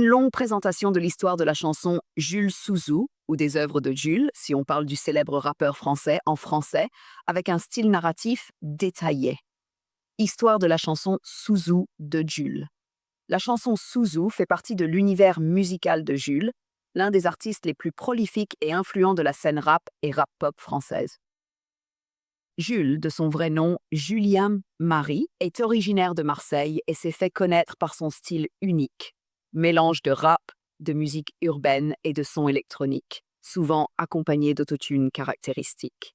Une longue présentation de l'histoire de la chanson Jules Souzou, ou des œuvres de Jules, si on parle du célèbre rappeur français en français, avec un style narratif détaillé. Histoire de la chanson Souzou de Jules. La chanson Souzou fait partie de l'univers musical de Jules, l'un des artistes les plus prolifiques et influents de la scène rap et rap pop française. Jules, de son vrai nom Julien Marie, est originaire de Marseille et s'est fait connaître par son style unique, mélange de rap, de musique urbaine et de sons électroniques, souvent accompagné d'autotunes caractéristiques.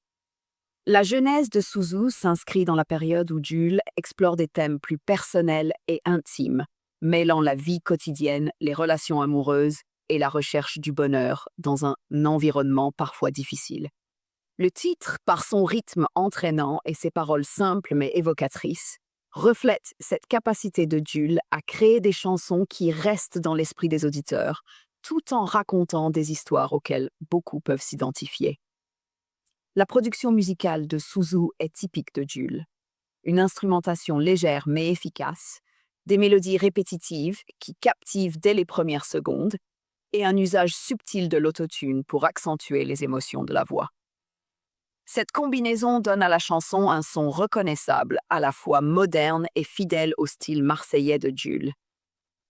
La genèse de Souzou s'inscrit dans la période où Jules explore des thèmes plus personnels et intimes, mêlant la vie quotidienne, les relations amoureuses et la recherche du bonheur dans un environnement parfois difficile. Le titre, par son rythme entraînant et ses paroles simples mais évocatrices, reflète cette capacité de Jules à créer des chansons qui restent dans l'esprit des auditeurs, tout en racontant des histoires auxquelles beaucoup peuvent s'identifier. La production musicale de Souzou est typique de Jules. Une instrumentation légère mais efficace, des mélodies répétitives qui captivent dès les premières secondes, et un usage subtil de l'autotune pour accentuer les émotions de la voix. Cette combinaison donne à la chanson un son reconnaissable, à la fois moderne et fidèle au style marseillais de Jules.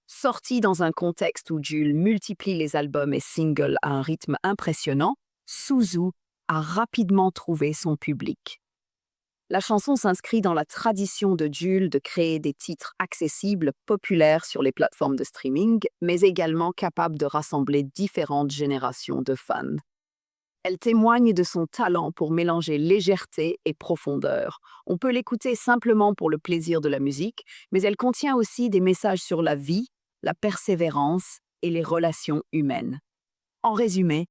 Sorti dans un contexte où Jules multiplie les albums et singles à un rythme impressionnant, Souzou a rapidement trouvé son public. La chanson s'inscrit dans la tradition de Jules de créer des titres accessibles, populaires sur les plateformes de streaming, mais également capables de rassembler différentes générations de fans. Elle témoigne de son talent pour mélanger légèreté et profondeur. On peut l'écouter simplement pour le plaisir de la musique, mais elle contient aussi des messages sur la vie, la persévérance et les relations humaines. En résumé,